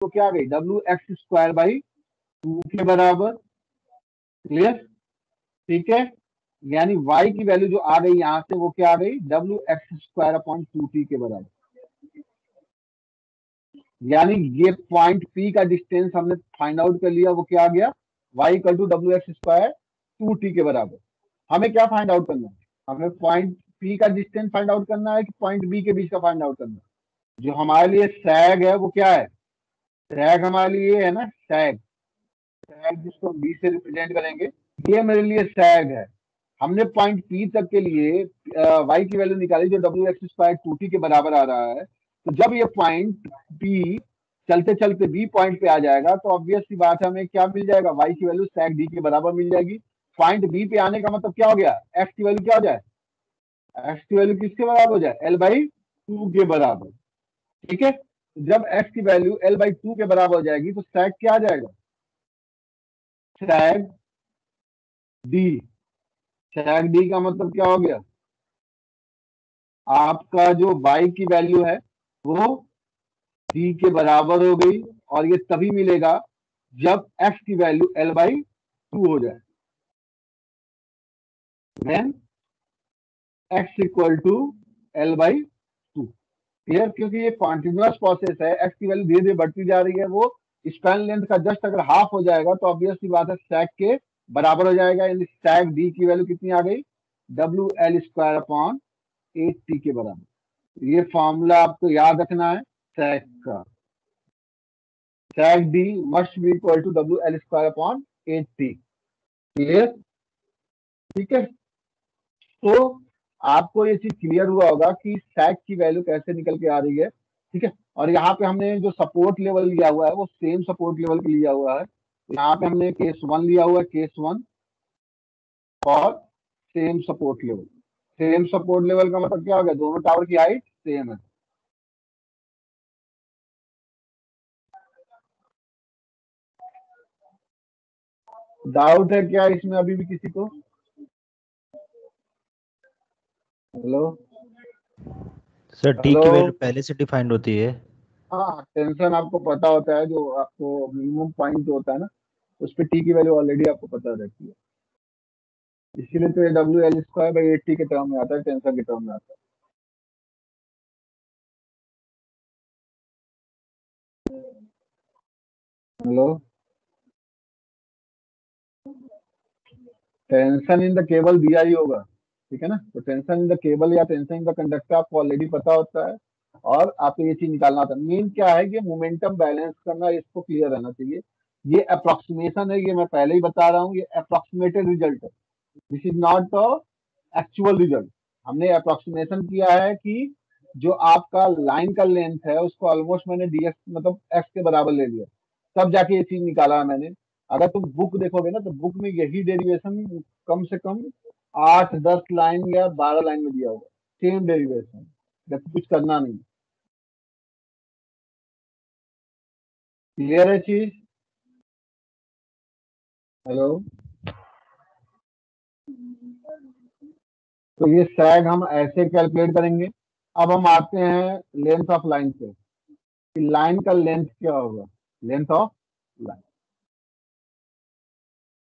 तो क्या आ गई, WX² 2 के बराबर। क्लियर, ठीक है। यानी y की वैल्यू जो आ गई यहां से वो क्या आ गई, WX² 2t के बराबर। यानी ये पॉइंट P का डिस्टेंस हमने फाइंड आउट कर लिया, वो क्या आ गया, y equal to WX² 2t के बराबर। हमें क्या फाइंड आउट करना है, हमें पॉइंट P का डिस्टेंस फाइंड आउट करना है कि पॉइंट B के बीच का फाइंड आउट करना है। जो हमारे लिए सैग है वो क्या है, सैग हमारे लिए है ना, सैग, सैग जिसको B से रिप्रेजेंट करेंगे, ये मेरे लिए सैग है। हमने पॉइंट P तक के लिए y की वैल्यू निकाली जो WX² 2t के बराबर आ रहा है। तो जब ये पॉइंट P चलते चलते B पॉइंट पे आ जाएगा तो ऑब्वियस सी बात है हमें क्या मिल जाएगा, y की वैल्यू sec d के बराबर मिल जाएगी। पॉइंट B पे आने का मतलब क्या हो गया, x की वैल्यू क्या हो जाए, x की वैल्यू किसके बराबर हो जाए, L/2 के बराबर। ठीक है, तो जब x की वैल्यू L/2 के बराबर हो जाएगी तो sec क्या आ जाएगा, sec d। sec d का मतलब क्या हो गया, आपका जो y की वैल्यू है वो d के बराबर हो गई। और ये तभी मिलेगा जब x की वैल्यू L/2 हो जाए, then x equal to L/2। Clear, क्योंकि ये कॉन्टिन्यूअस प्रोसेस है, x की वैल्यू धीरे धीरे बढ़ती जा रही है, वो स्पैन लेंथ का जस्ट अगर हाफ हो जाएगा तो ऑब्वियस सी बात है sec के बराबर हो जाएगा। यानी sec d की वैल्यू कितनी आ गई, WL² 8t के बराबर। ये फॉर्मूला आपको याद रखना है sec का, sec d must be equal to WL² 8t। Clear, ठीक है। तो आपको ये चीज क्लियर हुआ होगा कि sec की वैल्यू कैसे निकल के आ रही है। ठीक है, और यहाँ पे हमने जो सपोर्ट लेवल लिया हुआ है वो सेम सपोर्ट लेवल पे लिया हुआ है। यहाँ पे हमने केस 1 लिया हुआ है, केस 1 और same support level. Same support level का मतलब क्या हो गया, दोनों टावर की हाइट सेम है। डाउट है क्या इसमें अभी भी किसी को, हेलो सर टी हेलो। की वैल्यू पहले से डिफाइंड होती है। हाँ, टेंशन आपको पता होता है, जो आपको मिनिमम पॉइंट जो होता है ना उस पर टी की वैल्यू ऑलरेडी आपको पता रहती है। इसीलिए तो ये WL² 8t के टर्म में आता है, टेंशन के टर्म में आता है। Hello, tension in the cable दिया ही होगा, ठीक है ना। तो टेंशन इन द केबल या टेंशन इन द कंडक्टर आपको ऑलरेडी पता होता है, और आपको ये चीज निकालना होता है। मेन क्या है कि मोमेंटम बैलेंस करना, इसको क्लियर रहना चाहिए। ये अप्रोक्सीमेशन है, ये मैं पहले ही बता रहा हूँ, ये अप्रोक्सीमेटेड रिजल्ट है, this is not the actual result. हमने अप्रोक्सीमेशन किया है कि जो आपका लाइन का लेंथ है उसको ऑलमोस्ट मैंने dx मतलब x के बराबर ले लिया, तब जाके ये चीज निकाला है मैंने। अगर तुम बुक देखोगे ना तो बुक में यही डेरिवेशन कम से कम 8-10 लाइन या 12 लाइन में दिया होगा, सेम डेरिवेशन, जबकि कुछ करना नहीं। क्लियर है चीज, हेलो। तो ये सैग हम ऐसे कैलकुलेट करेंगे। अब हम आते हैं लेंथ ऑफ लाइन पे, कि लाइन का लेंथ क्या होगा, length of line.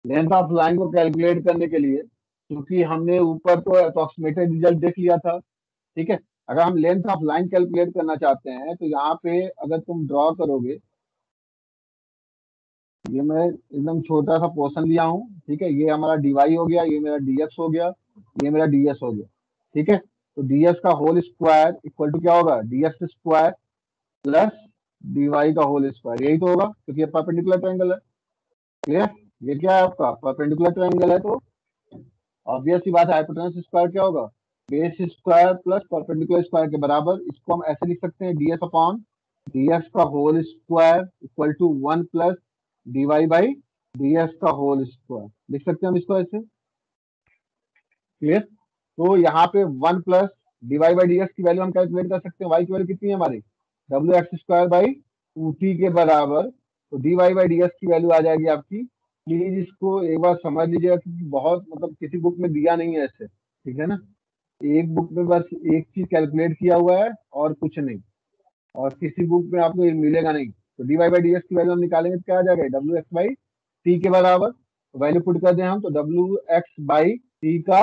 Length of line को कैलकुलेट करने के लिए, क्योंकि हमने ऊपर तो अप्रोक्सीमेटेड रिजल्ट देख लिया था, ठीक है। अगर हम लेंथ ऑफ लाइन कैलकुलेट करना चाहते हैं तो यहाँ पे अगर तुम ड्रॉ करोगे, ये मैं एकदम छोटा सा पोर्शन लिया हूँ, ठीक है। ये हमारा dy हो गया, ये मेरा dx हो गया, ये मेरा ds हो गया, ठीक है। तो ds का होल स्क्वायर इक्वल टू क्या होगा, dx² प्लस dy का होल स्क्वायर, यही तो होगा क्योंकि ये परपेंडिकुलर ट्रायंगल है। क्लियर, ये क्या है आपका परपेंडिकुलर ट्रायंगल है, तो ऑब्वियस सी बात है हाइपोटेनस स्क्वायर क्या होगा, base square plus perpendicular square के बराबर। इसको हम ऐसे लिख सकते हैं ds अपॉन dx का whole square equal to 1 plus dy by dx का होल स्क्वायर, लिख सकते हैं हम इसको ऐसे। क्लियर, तो यहाँ पे 1 प्लस dy बाई dx की वैल्यू हम कैलकुलेट कर सकते हैं, y की वैल्यू कितनी है हमारी, WX² 2t के बराबर। तो dy बाई dx की वैल्यू आ जाएगी आपकी, प्लीज इसको एक बार समझ लीजिएगा क्योंकि बहुत मतलब किसी बुक में दिया नहीं है ऐसे, ठीक है ना। एक बुक में बस एक चीज कैलकुलेट किया हुआ है और कुछ नहीं, और किसी बुक में आपको ये मिलेगा नहीं। तो dy बाई डी एक्स की वैल्यू हम निकालेंगे तो क्या आ जाएगा, डब्ल्यू एक्स बाई टी के बराबर। वैल्यू पुट कर दें हम तो डब्ल्यू एक्स बाई टी का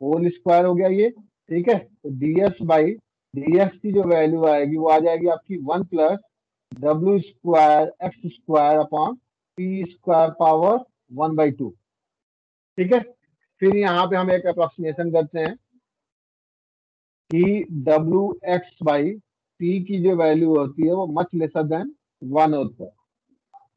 होल स्क्वायर हो गया ये, ठीक है। तो D x by D x की जो वैल्यू आएगी वो आ जाएगी आपकी 1 plus W square X square upon T square power 1/2, ठीक है। फिर यहाँ पे हम एक अप्रोक्सीमेशन करते हैं कि डब्ल्यू एक्स बाई टी की जो वैल्यू होती है वो मच लेसर देन 1 होता है,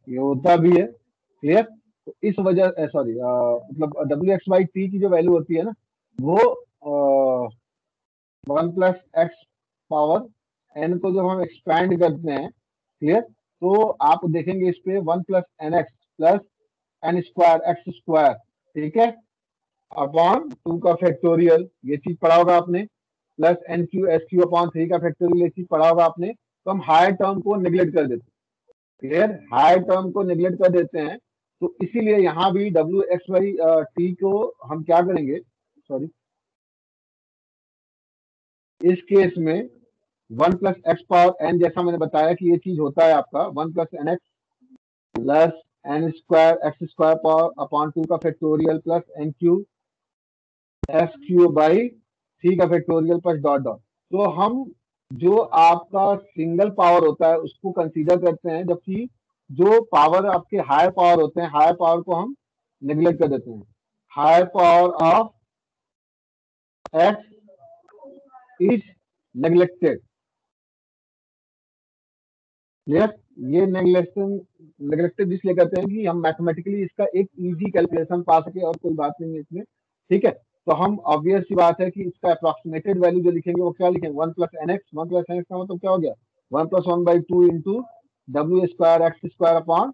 ये होता भी है, क्लियर। तो इस वजह सॉरी मतलब डब्ल्यू एक्स बाई टी की जो वैल्यू होती है ना वो 1 प्लस एक्स पावर एन को जब हम एक्सपैंड करते हैं, क्लियर, तो आप देखेंगे इस पे 1 plus N X plus N square X square, ठीक है, अपॉन 2 का फैक्टोरियल, ये चीज पढ़ा होगा आपने, plus N Q S Q upon 3 का फैक्टोरियल, ये चीज पढ़ा होगा आपने। तो हम हायर टर्म को निगलेक्ट कर देते हैं, क्लियर, हायर टर्म को निगलेक्ट कर देते हैं। तो इसीलिए यहाँ भी डब्ल्यू एक्स बाई टी को हम क्या करेंगे, सॉरी, इस केस में 1 प्लस एक्स पावर एन, जैसा मैंने बताया कि ये चीज होता है आपका 1 plus N X plus N square X square power upon 2 का factorial plus N Q S Q by 3 का फैक्टोरियल प्लस डॉट डॉट। तो हम जो आपका सिंगल पावर होता है उसको कंसीडर करते हैं, जबकि जो पावर आपके हायर पावर होते हैं, हायर पावर को हम नेग्लेक्ट कर देते हैं। Higher power of X is neglected, clear. ये नेग्लेक्टेड इसलिए करते हैं कि हम मैथमेटिकली इसका एक इजी कैलकुलेशन पा सके, और कोई बात नहीं है इसमें, ठीक है। तो हम ऑब्वियस सी बात है कि इसका अप्रोक्सीमेटेड वैल्यू जो लिखेंगे वो क्या लिखेंगे, 1 plus N X, 1 plus N X का मतलब क्या हो गया, 1 plus 1/2 into W square X square upon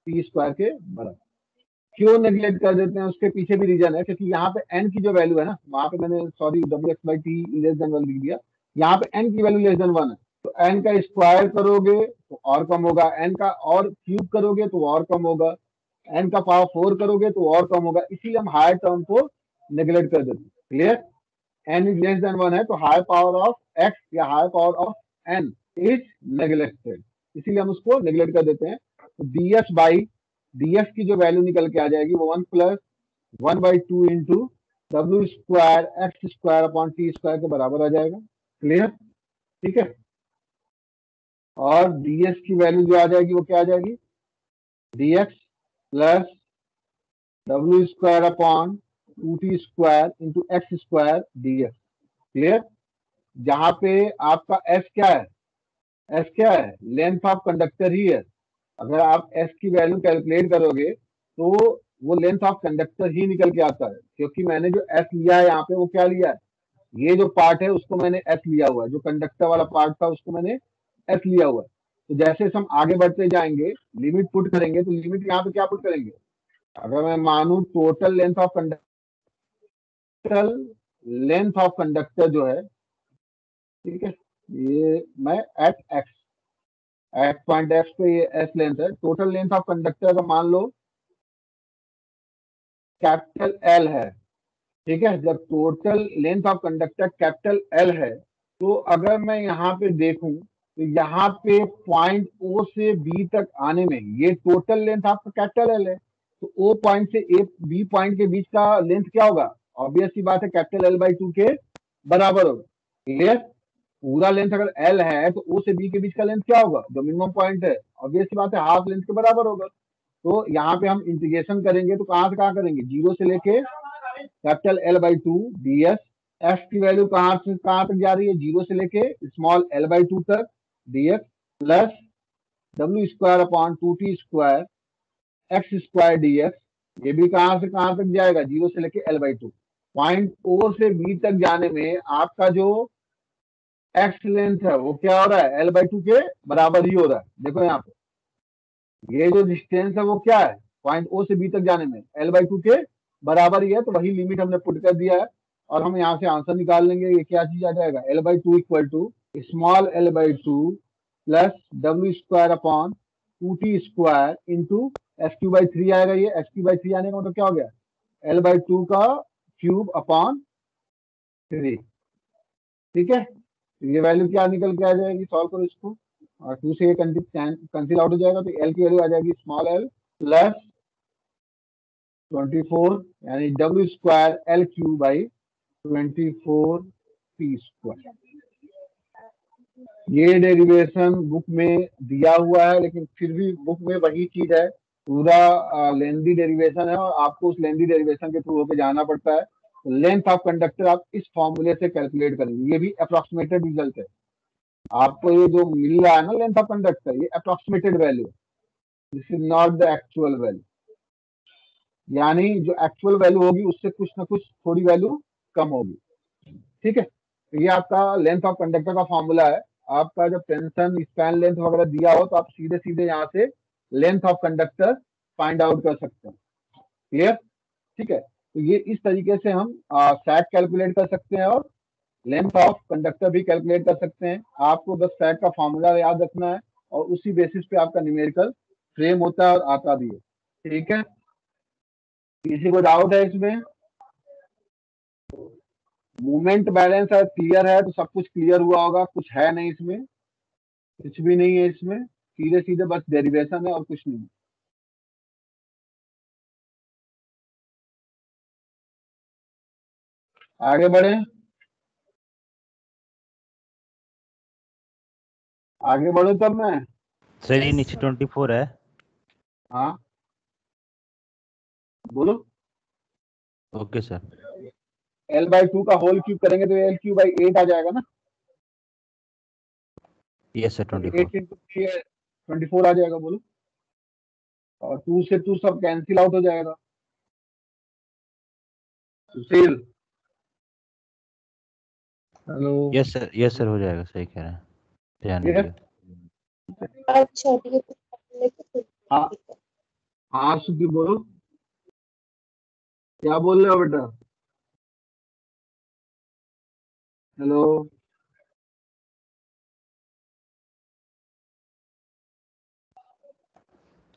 T square के बराबर। क्यों नेग्लेक्ट कर देते हैं उसके पीछे भी रीजन है, क्योंकि यहाँ पे एन की जो वैल्यू है ना, वहां पे मैंने sorry W x by T less than 1 लिख दिया, यहाँ पे एन की वैल्यू लेस देन 1 है। तो एन का स्क्वायर करोगे तो और कम होगा, एन का और क्यूब करोगे तो और कम होगा, एन का पावर 4 करोगे तो और कम होगा, इसीलिए हम हायर टर्म को नेग्लेक्ट कर देते हैं, clear. N is less than 1 है तो हायर पावर ऑफ एक्स या higher power of N is neglected, इसीलिए हम उसको नेग्लेक्ट कर देते हैं। तो D S by D S की जो वैल्यू निकल के आ जाएगी वो 1 plus 1/2 into W square X square upon T square के बराबर आ जाएगा, क्लियर, ठीक है। और dx की वैल्यू जो आ जाएगी वो क्या आ जाएगी, dx plus W square upon 2t square into x square dx, clear. जहां पे आपका s क्या है, s क्या है, लेंथ ऑफ कंडक्टर ही है। अगर आप s की वैल्यू कैलकुलेट करोगे तो वो लेंथ ऑफ कंडक्टर ही निकल के आता है, क्योंकि मैंने जो s लिया है यहाँ पे वो क्या लिया है, ये जो पार्ट है उसको मैंने s लिया हुआ है, जो कंडक्टर वाला पार्ट था उसको मैंने s लिया हुआ है। तो जैसे हम आगे बढ़ते जाएंगे, लिमिट पुट करेंगे, तो लिमिट यहाँ पे क्या पुट करेंगे, अगर मैं मानू टोटल लेंथ ऑफ कंडक्टर जो है, ठीक है, ये मैं at X, at point X पे ये एस लेंथ है, टोटल लेंथ ऑफ कंडक्टर का मान लो कैपिटल एल है, ठीक है। जब total length of conductor capital L है तो अगर मैं यहाँ पे देखूं तो यहाँ पे पॉइंट ओ से बी तक आने में ये टोटल लेंथ आपका कैपिटल एल है, तो ओ पॉइंट से ए बी पॉइंट के बीच का लेंथ क्या होगा, ऑब्वियस सी बात है कैपिटल एल बाई 2 के बराबर होगा, क्लियर। पूरा लेंथ अगर एल है तो ओ से बी के बीच का लेंथ क्या होगा, जो मिनिमम पॉइंट है, ऑब्वियस सी बात है हाफ लेंथ के बराबर होगा। तो यहाँ पे हम इंटीग्रेशन करेंगे तो कहाँ से कहाँ करेंगे, जीरो से लेके capital L by 2 D S, F की वैल्यू कहाँ से कहाँ तक जा रही है, जीरो से लेके स्मॉल एल बाई 2 तक D x plus W square upon 2t square X square D x, ये भी कहाँ से कहाँ तक जाएगा, जीरो से लेके एल बाई 2। पॉइंट ओ से बी तक जाने में आपका जो एक्स लेंथ है वो क्या हो रहा है, एल बाई 2 के बराबर ही हो रहा है। देखो यहाँ पे ये जो डिस्टेंस है वो क्या है, पॉइंट ओ से बी तक जाने में एल बाई 2 के बराबर ही है, तो वही लिमिट हमने पुट कर दिया है और हम यहाँ से आंसर निकाल लेंगे। ये क्या चीज आ जाएगा, L by 2 equal to small L by 2 plus W square upon 2t square into S Q by 3 आएगा। ये एस क्यू बाई 3 आने का मतलब क्या हो गया, एल बाई 2 का क्यूब अपॉन 3, ठीक है। तो ये वैल्यू क्या निकल के आ जाएगी, सॉल्व करो इसको, और 2 से ये कैंसिल आउट हो जाएगा, तो एल की वैल्यू आ जाएगी स्मॉल एल प्लस 24, यानी W square L Q by 24 P square. ये डेरिवेशन बुक में दिया हुआ है, लेकिन फिर भी बुक में वही चीज है, पूरा लेंदी डेरिवेशन है और आपको उस लेंदी डेरिवेशन के थ्रू होकर जाना पड़ता है। लेंथ ऑफ कंडक्टर आप इस फॉर्मूले से कैलकुलेट करेंगे, ये भी अप्रोक्सीमेटेड रिजल्ट है। आपको ये जो मिल रहा है ना लेंथ ऑफ कंडक्टर, ये approximated value, this is not the actual value. यानी जो एक्चुअल वैल्यू होगी उससे कुछ ना कुछ थोड़ी वैल्यू कम होगी। ठीक है, तो ये आपका लेंथ ऑफ कंडक्टर का फॉर्मूला है। आपका जब टेंशन स्पैन लेंथ वगैरह दिया हो तो आप सीधे सीधे यहाँ से length of conductor find out कर सकते हैं। क्लियर? ठीक है, तो ये इस तरीके से हम सैक कैलकुलेट कर सकते हैं और लेंथ ऑफ कंडक्टर भी कैलकुलेट कर सकते हैं। आपको बस सैक का फॉर्मूला याद रखना है और उसी बेसिस पे आपका न्यूमेरिकल फ्रेम होता है और आता भी है। ठीक है, किसी को डाउट है इसमें? मूवमेंट बैलेंस अगर क्लियर है तो सब कुछ क्लियर हुआ होगा, कुछ है नहीं इसमें, कुछ भी नहीं है इसमें, सीधे सीधे बस डेरिवेशन है और कुछ नहीं। आगे बढ़े, आगे बढ़ो तब मैं। सर ये नीचे 24 है। हाँ बोलो। Okay sir. L/2 का होल क्यूब करेंगे तो L³ बाई 8 आ जाएगा ना, यस सर, तो 24। 8 इंटू 24 आ जाएगा, बोलो। और 2 से 2 सब कैंसिल आउट हो जाएगा, सुशील। हेलो। यस सर, हो जाएगा, सही कह रहे हैं, ध्यान ठीक है। दीजिए। अच्छा ठीक है, हाँ हाँ सुखी बोलो, क्या बोल रहे हो बेटा? हेलो।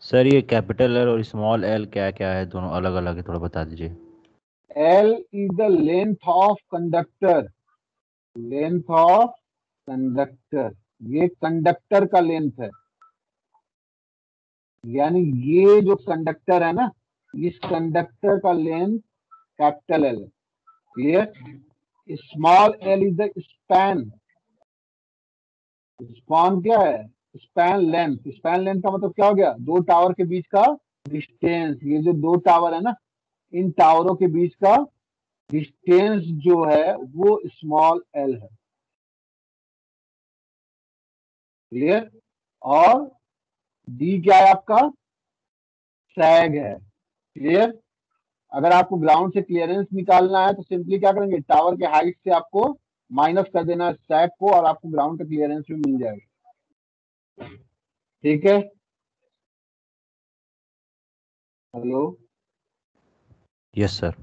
सर ये कैपिटल एल और स्मॉल एल क्या क्या है, दोनों अलग अलग है, थोड़ा बता दीजिए। L is the length of conductor, length of conductor, ये कंडक्टर का लेंथ है। यानी ये जो कंडक्टर है ना, इस कंडक्टर का लेंथ कैपिटल एल है। Clear? Small L is the span, span क्या है? Span length. स्पैन लेंथ का मतलब क्या हो गया? दो टावर के बीच का डिस्टेंस। ये जो दो टावर है ना, इन टावरों के बीच का डिस्टेंस जो है वो स्मॉल एल है। क्लियर? और डी क्या है आपका? सैग है। क्लियर? अगर आपको ग्राउंड से क्लियरेंस निकालना है तो सिंपली क्या करेंगे, टावर के हाइट से आपको माइनस कर देना सैग को और आपको ग्राउंड का क्लियरेंस भी मिल जाएगा। ठीक है, hello. Yes sir.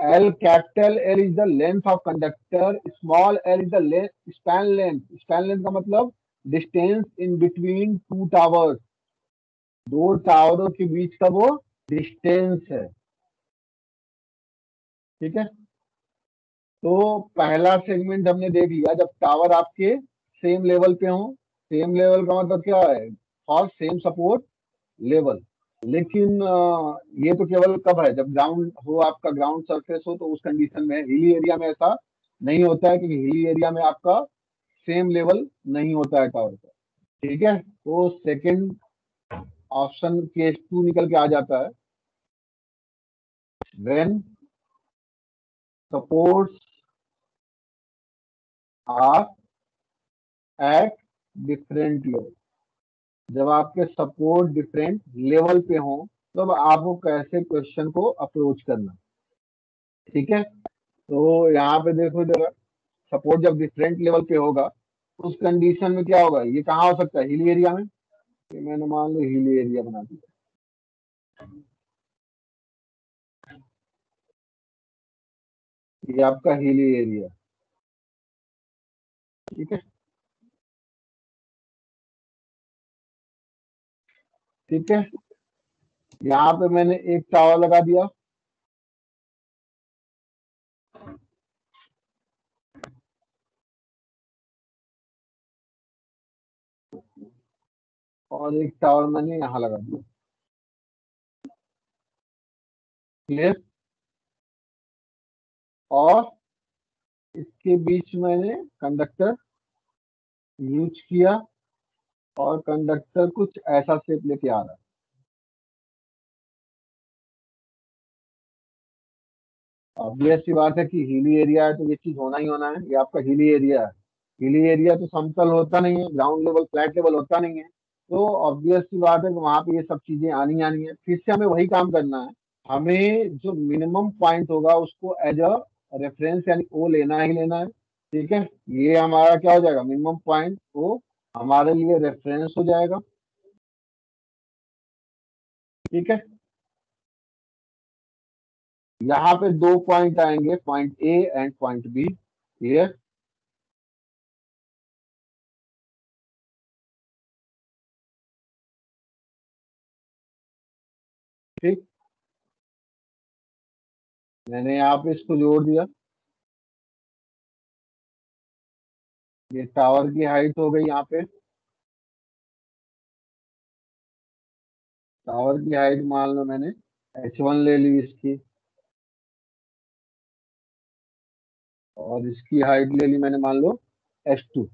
L, capital L is the length of conductor, small L is the length, span length. Span length का मतलब distance in between two towers, दो टावरों के बीच का वो डिस्टेंस है। ठीक है, तो पहला सेगमेंट हमने देख लिया, जब टावर आपके सेम लेवल पे हो। सेम लेवल का मतलब क्या है? For same support level. लेकिन ये तो केवल कब है? जब ग्राउंड हो, आपका ग्राउंड सरफेस हो, तो उस कंडीशन में। हिली एरिया में ऐसा नहीं होता है, क्योंकि हिली एरिया में आपका सेम लेवल नहीं होता है टावर का। ठीक है, तो सेकंड ऑप्शन केस 2 निकल के आ जाता है, when supports are at different level. जब आपके सपोर्ट डिफरेंट लेवल पे हो तब आपको कैसे क्वेश्चन को अप्रोच करना। ठीक है, तो यहाँ पे देखो जरा, सपोर्ट जब डिफरेंट लेवल पे होगा उस कंडीशन में क्या होगा? ये कहाँ हो सकता है? हिली एरिया में। ये मैंने मान लो हिली एरिया बना दिया, ये आपका हिली एरिया। ठीक है, ठीक है, यहाँ पे मैंने एक टावर लगा दिया। और एक टावर मैंने यहाँ लगा दिया। क्लियर? और इसके बीच मैंने कंडक्टर यूज किया और कंडक्टर कुछ ऐसा शेप लेके आ रहा है। ऑब्वियस सी बात है कि हिली एरिया है तो ये चीज होना ही होना है। ये आपका हिली एरिया है। हिली एरिया तो समतल होता नहीं है, ग्राउंड लेवल फ्लैट लेवल होता नहीं है। तो ऑब्वियस सी बात है कि वहां पे ये सब चीजें आनी आनी है। फिर से हमें वही काम करना है। हमें जो मिनिमम पॉइंट होगा उसको एज अ रेफरेंस यानी ओ लेना ही लेना है। ठीक है, ये हमारा क्या हो जाएगा, मिनिमम पॉइंट ओ हमारे लिए रेफरेंस हो जाएगा। ठीक है, यहाँ पे दो पॉइंट आएंगे, point A and point B. Clear? ठीक, मैंने यहाँ पे इसको जोड़ दिया। ये टावर की हाइट हो गई। यहाँ पे टावर की हाइट मान लो मैंने h1 ले ली इसकी, और इसकी हाइट ले ली मैंने मान लो h2।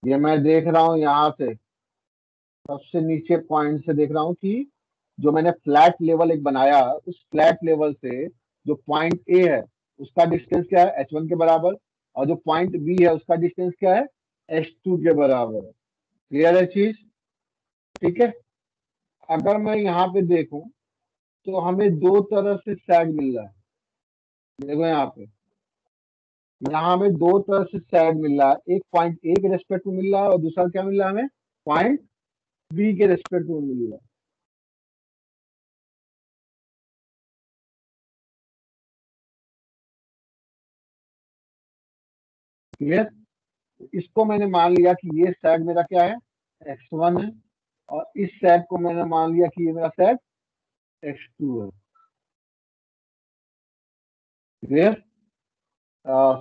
ये मैं देख रहा हूँ यहाँ से सबसे नीचे पॉइंट से देख रहा हूँ कि जो मैंने फ्लैट लेवल एक बनाया, उस फ्लैट लेवल से जो पॉइंट ए है उसका डिस्टेंस क्या है, h1 के बराबर। और जो पॉइंट बी है उसका डिस्टेंस क्या है, h2 के बराबर है। क्लियर है चीज? ठीक है, अगर मैं यहाँ पे देखूं तो हमें दो तरह से सैग मिल रहा है। देखो यहाँ हमें दो तरह से सैग मिल रहा है। एक पॉइंट ए के रेस्पेक्ट में मिल रहा है और दूसरा क्या मिल रहा है हमें, पॉइंट बी के रेस्पेक्ट में मिल रहा है। क्लियर? इसको मैंने मान लिया कि ये सैग मेरा क्या है, x1 है, और इस सैग को मैंने मान लिया कि ये मेरा सैग x2 है। क्लियर?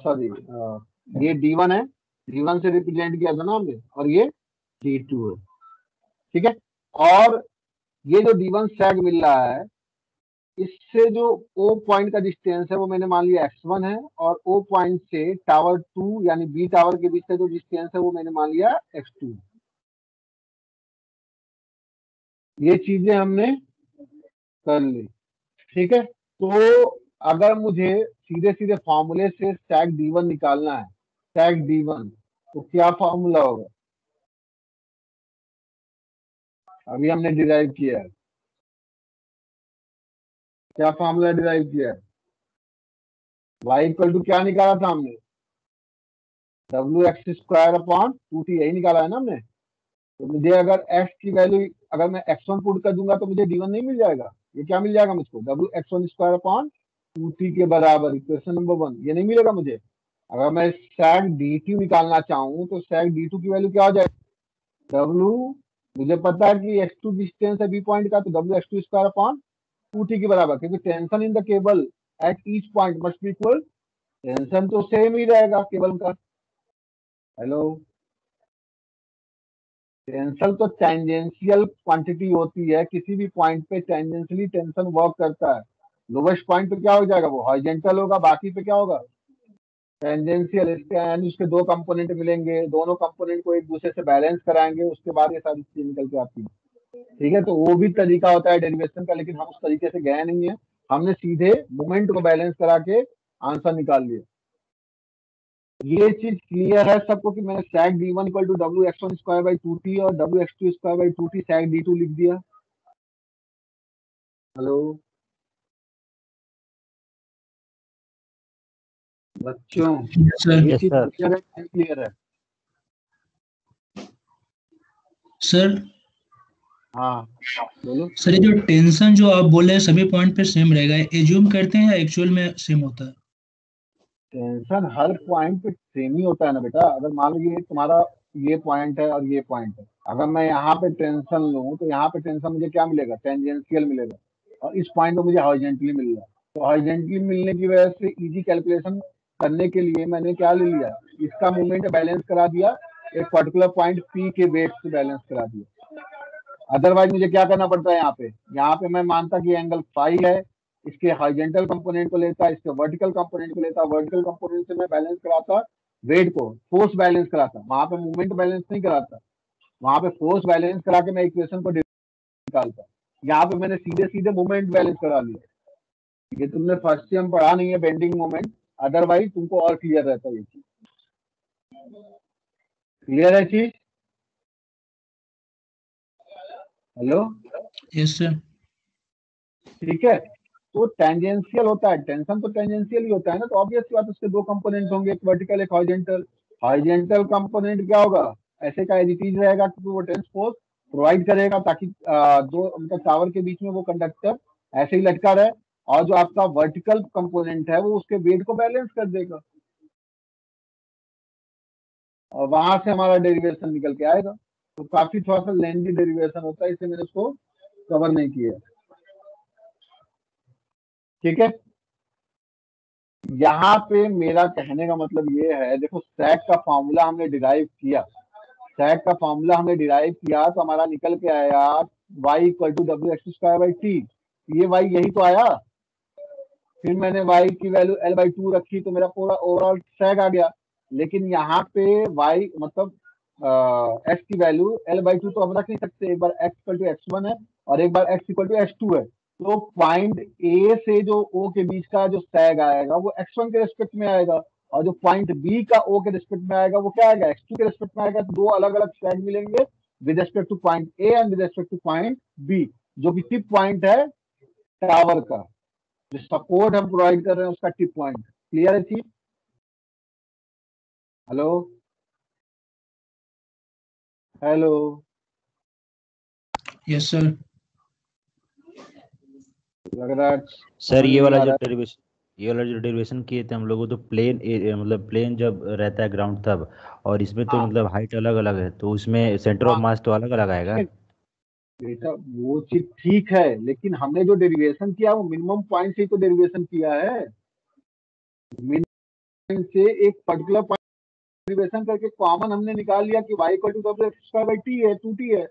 सॉरी, ये d1 है, d1 से रिप्रेजेंट किया था ना हमने, और ये d2 है। ठीक है, और ये जो d1 सैग मिल रहा है, इससे जो ओ पॉइंट का डिस्टेंस है वो मैंने मान लिया x1 है, और ओ पॉइंट से टावर 2 यानी बी टावर के बीच का जो डिस्टेंस है वो मैंने मान लिया x2। ये चीजें हमने कर ली। ठीक है, तो अगर मुझे सीधे सीधे फॉर्मूले से सैग d1 निकालना है, सैग d1, तो क्या फॉर्मूला होगा, अभी हमने डिराइव किया है। क्या फॉर्मूला डिराइव किया है, y इक्वल टू क्या निकाला था हमने, WX² / 2t, यही निकाला है ना हमने। तो मुझे अगर x की वैल्यू, अगर मैं x1 पुट कर दूंगा तो मुझे d1 नहीं मिल जाएगा। ये क्या मिल जाएगा मुझको, WX1² / 2t के बराबर, इक्वेशन नंबर 1, ये नहीं मिलेगा मुझे। अगर मैं sec d2 निकालना चाहूँ तो sec d2 की वैल्यू क्या हो जाएगी, w, मुझे पता है कि x2 डिस्टेंस है b पॉइंट का, तो WX2² / 2t के बराबर, क्योंकि tension in the cable at each point must be equal, tension तो सेम ही रहेगा केबल का। हेलो, टेंशन तो टेंजेंशियल क्वांटिटी होती है, किसी भी पॉइंट पे टेंजेंशियली टेंशन वर्क करता है। लोवेस्ट पॉइंट पे क्या हो जाएगा, वो हॉरिजॉन्टल होगा, बाकी पे क्या होगा, टेंजेंशियल। इसके यानी उसके दो कंपोनेंट मिलेंगे, दोनों कंपोनेंट को एक दूसरे से बैलेंस कराएंगे, उसके बाद ये सारी चीजें निकल के आती है। ठीक है, तो वो भी तरीका होता है डेरिवेशन का, लेकिन हम उस तरीके से गए नहीं है। हमने सीधे मोमेंट को बैलेंस करा के आंसर निकाल लिया। ये चीज क्लियर है सबको कि मैंने sec d1 equal to WX1² / 2t और WX2² / 2t sec d2 लिख दिया। हेलो बच्चों, सर ये यस चीज सर। क्लियर है, नहीं क्लियर है? सर हाँ बोलो। सर ये जो टेंशन जो आप बोले हैं सभी पॉइंट पे सेम रहेगा, एज्यूम करते हैं या एक्चुअल में सेम होता है? टेंशन हर पॉइंट पे सेम ही होता है ना बेटा। अगर मान लो ये तुम्हारा ये पॉइंट है और ये पॉइंट है, अगर मैं यहाँ पे टेंशन लूँ तो यहाँ पे टेंशन मुझे क्या मिलेगा, टेंजेंशियल मिलेगा, और इस पॉइंट पे मुझे हॉरिजॉन्टली मिल रहा है। तो हॉरिजॉन्टली मिलने की वजह से इजी कैलकुलेशन करने के लिए मैंने क्या ले लिया, इसका मूवमेंट बैलेंस करा दिया एक पर्टिकुलर पॉइंट पी के वेट से बैलेंस करा दिया। अदरवाइज मुझे क्या करना पड़ता है यहाँ पे मैं मानता कि एंगल फाई है, इसके हॉरिजॉन्टल कंपोनेंट को लेता, इसके वर्टिकल कंपोनेंट को लेता, वर्टिकल कंपोनेंट से मैं बैलेंस कराता वेट को, फोर्स बैलेंस कराता, वहां पे मूवमेंट बैलेंस नहीं कराता, वहां पे फोर्स बैलेंस करा के मैं इक्वेशन को निकालता। यहाँ पे मैंने सीधे सीधे मूवमेंट बैलेंस करा लिया। ये तुमने फर्स्ट सेम पढ़ा नहीं है बेंडिंग मोमेंट, अदरवाइज तुमको और क्लियर रहता है ये चीज। क्लियर है चीज? Hello, yes sir. ठीक है। तो टेंजेंशियल होता है, टेंशन तो टेंजेंशियल ही होता है ना, तो ऑब्वियस बात उसके दो कंपोनेंट होंगे, एक वर्टिकल एक हॉरिजॉन्टल। हॉरिजॉन्टल कंपोनेंट क्या होगा, ऐसे का एज इट इज रहेगा क्योंकि वो टेंस फोर्स प्रोवाइड करेगा ताकि दो मतलब टावर के बीच में वो कंडक्टर ऐसे ही लटका रहे, और जो आपका वर्टिकल कंपोनेंट है वो उसके वेट को बैलेंस कर देगा, और वहां से हमारा डेरिवेशन निकल के आएगा। तो काफी थोड़ा सा लेंथी डेरिवेशन होता है, इसलिए मैंने उसको कवर नहीं किया। ठीक है, यहाँ पे मेरा कहने का मतलब ये है, देखो सैक का फॉर्मूला हमने डिराइव किया, सैक का फॉर्मूला हमने डिराइव किया तो हमारा निकल के आया y equal to W X square by T. ये y यही तो आया, फिर मैंने y की वैल्यू L/2 रखी तो मेरा पूरा ओवरऑल सैक आ गया। लेकिन यहाँ पे y मतलब x की वैल्यू L/2 तो हम रख नहीं सकते, एक बार x इक्वल टू x1 है और एक बार x इक्वल टू x2 है, तो पॉइंट A से जो O के बीच का जो सैग आएगा वो x1 के रिस्पेक्ट में आएगा, और जो पॉइंट B का O के रिस्पेक्ट में आएगा वो क्या आएगा, x2 के रिस्पेक्ट में आएगा। तो दो अलग अलग सैग मिलेंगे with respect two point A and with respect two point B, जो कि टिप पॉइंट है टावर का, जो सपोर्ट हम प्रोवाइड कर रहे हैं उसका टिप पॉइंट। क्लियर है चीज? Hello hello, yes sir. लग रहा है सर समझ नहीं आ रहा है। ये वाला जो डेरिवेशन किए थे हम लोग, तो प्लेन मतलब प्लेन जब रहता है ग्राउंड तब, और इसमें तो हाँ मतलब हाइट अलग अलग है, तो उसमें सेंटर ऑफ हाँ, मास तो अलग अलग आएगा। बेटा वो चीज ठीक है, लेकिन हमने जो डेरिवेशन किया वो मिनिमम पॉइंट से ही तो डेरिवेशन किया है, मिनिमम से एक पर्टिकुलर पॉइंट डेरिवेशन करके कॉमन हमने निकाल लिया कि y equal to W X square by T है, 2t है।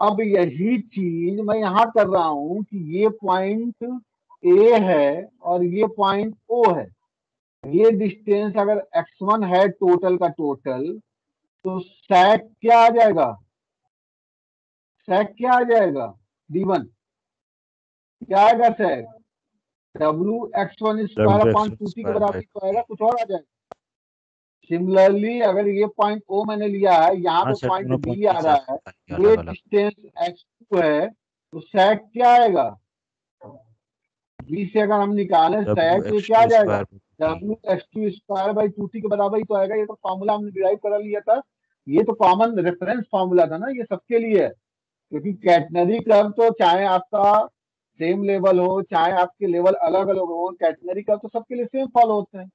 अब यही चीज मैं यहाँ कर रहा हूँ कि ये पॉइंट A है और ये पॉइंट O है, ये डिस्टेंस अगर x1 है टोटल का टोटल, तो सैक क्या आ जाएगा, सैक क्या आ जाएगा, d1 क्या आएगा सैक, W X one square W upon X 2t के स्क्वायर बराबर बाय ही तो आएगा, कुछ और आ जाएगा। सिमिलरली अगर ये पॉइंट O मैंने लिया है, यहाँ हाँ पे सर, पॉइंट दोनों B पॉइंट आ एक रहा साथ है, ये अलग अलग। डिस्टेंस x2 है, तो सैक क्या आएगा, B से अगर हम निकालें डब्ल्यू सैक तो ये एक्स क्या आ टू जाएगा, square W x two square by 2t के बराबर ही तो आएगा। ये तो फॉर्मूला हमने डिराइव करा लिया था, ये तो कॉमन रेफरेंस फॉर्मूला था ना, ये सबके लिए है। क्योंकि कैटनरी कर्व तो चाहे आपका सेम लेवल हो चाहे आपके लेवल अलग अलग हो, कैटनरी कर्व तो सबके लिए सेम फॉलो होते हैं।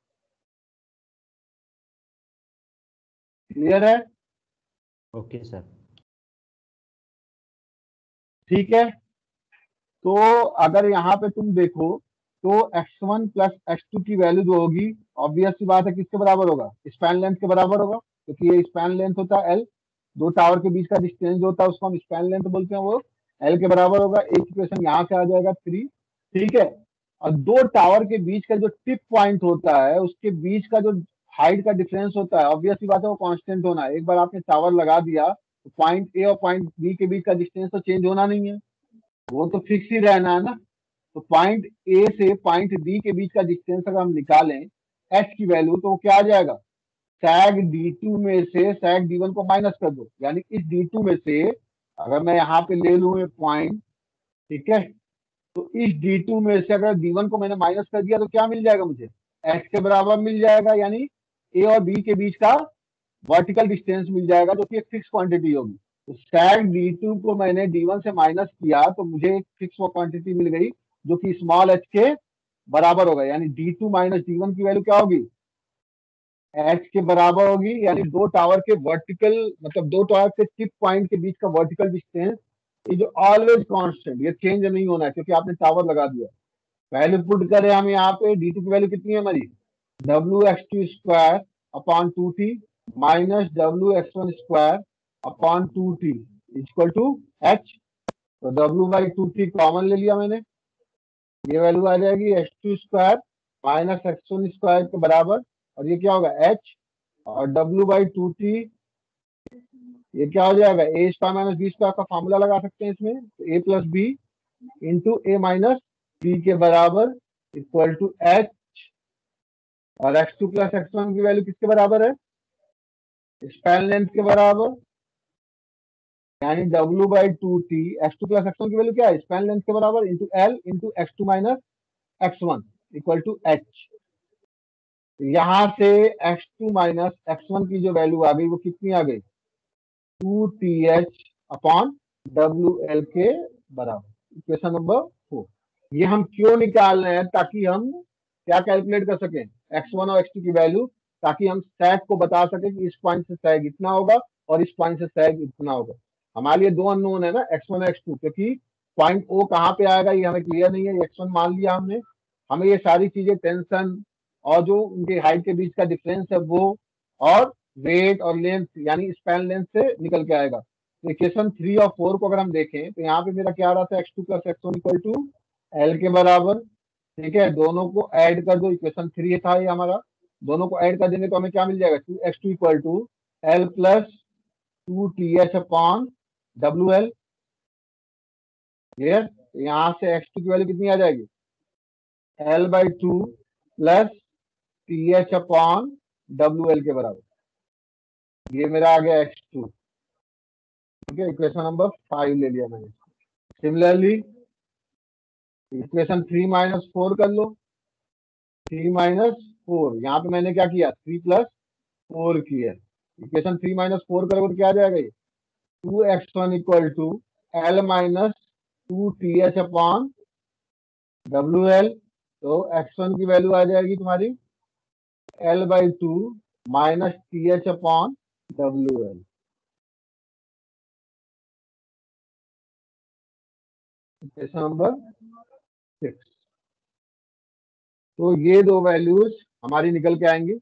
क्लियर है? Okay sir. ठीक है, तो अगर यहाँ पे तुम देखो तो x1 प्लस x2 की वैल्यू जो होगी, ऑब्वियस सी बात है किसके बराबर होगा, स्पैन लेंथ के बराबर होगा, क्योंकि ये स्पैन लेंथ होता है L, दो टावर के बीच का डिस्टेंस जो होता है उसको हम स्पैन लेंथ बोलते हैं, वो L के बराबर होगा। एक इक्वेशन यहाँ से आ जाएगा 3। ठीक है, और दो टावर के बीच का जो टिप पॉइंट होता है उसके बीच का जो हाइट का डिफरेंस होता है, ऑब्वियस सी बात है वो कांस्टेंट होना है। एक बार आपने टावर लगा दिया तो पॉइंट ए और पॉइंट बी के बीच का डिस्टेंस तो चेंज होना नहीं है, वो तो फिक्स ही रहना है ना। तो पॉइंट ए से पॉइंट बी के बीच का डिस्टेंस अगर हम निकालें एच की वैल्यू, तो वो क्या आ जाएगा, सैग D2 में से सैग D1 को माइनस कर दो, यानी इस D2 में से अगर मैं यहाँ पे ले लूँ पॉइंट, ठीक है, तो इस D2 में से अगर D1 को मैंने माइनस कर दिया तो क्या मिल जाएगा मुझे, एच के बराबर मिल जाएगा, यानी ए और बी के बीच का वर्टिकल डिस्टेंस मिल जाएगा जो कि एक फिक्स क्वांटिटी होगी। तो सैग D2 को मैंने D1 से माइनस किया तो मुझे एक फिक्स क्वांटिटी मिल गई जो कि स्मॉल एच के बराबर होगा, यानी D2 माइनस D1 की वैल्यू क्या होगी, एच के बराबर होगी। यानी दो टावर के वर्टिकल मतलब दो टावर के टिप पॉइंट के बीच का vertical distance is always constant, ये चेंज नहीं होना है क्योंकि आपने टावर लगा दिया। वैल्यू पुट करें हम यहाँ पे D2 की वैल्यू कितनी है हमारी, W X two square upon 2t, minus WX1² upon 2T equal to H। तो W/2T कॉमन ले लिया मैंने, ये वैल्यू आ जाएगी H2² माइनस X1² के बराबर, और ये क्या होगा H, और W/2T ये क्या हो जाएगा A² माइनस B² का फॉर्मूला लगा सकते हैं इसमें, तो A plus B into A minus B के बराबर इक्वल टू H, और X2 प्लस X1 की वैल्यू किसके बराबर है, स्पैन लेंथ के बराबर, यानी W/2T X2 प्लस X1 की वैल्यू क्या है, स्पैन लेंथ के बराबर into L into X2 minus X1 equal to H। यहां से X2 माइनस X1 की जो वैल्यू आ गई वो कितनी आ गई, 2TH अपॉन WL के बराबर। Equation number 4। ये हम क्यों निकाल रहे हैं, ताकि हम क्या कैलकुलेट कर सकें, X1 और X2 की वैल्यू, ताकि हम सैग को बता सकें कि इस पॉइंट से सैग इतना होगा और इस पॉइंट से सैग इतना होगा। हमारे लिए दो अननोन है ना, X1 और X2, क्योंकि पॉइंट O कहाँ पे आएगा ये हमें क्लियर नहीं है, X1 मान लिया हमने, हमें ये सारी चीजें टेंशन और जो उनके हाइट के बीच का डिफरेंस है वो, और वेट और लेंथ यानी स्पैन लेंथ से निकल के आएगा। तो इक्वेशन 3 और 4 को अगर हम देखें तो यहाँ पे मेरा क्या आ रहा था, X2 plus X1 equal to L के बराबर, ठीक है, दोनों को ऐड कर दो, इक्वेशन 3 था ये हमारा, दोनों को ऐड कर देंगे तो हमें क्या मिल जाएगा, 2X2 equal to L plus 2TH upon WL। Clear, यहाँ से X2 की वैल्यू कितनी आ जाएगी, L/2 plus TH upon WL के बराबर, ये मेरा आ गया X2। ठीक है, इक्वेशन नंबर 5 ले लिया मैंने। सिमिलरली इक्वेशन 3 माइनस 4 कर लो, 3 माइनस 4, यहाँ पे मैंने क्या किया, 3 प्लस 4 किया, इक्वेशन 3 माइनस 4 करोगे तो क्या आ जाएगा, ये 2X1 equal to L minus 2TH upon WL। तो X1 की वैल्यू आ जाएगी तुम्हारी L/2 minus TH upon WL। Equation number 6। तो ये दो वैल्यूज हमारी निकल के आएंगी।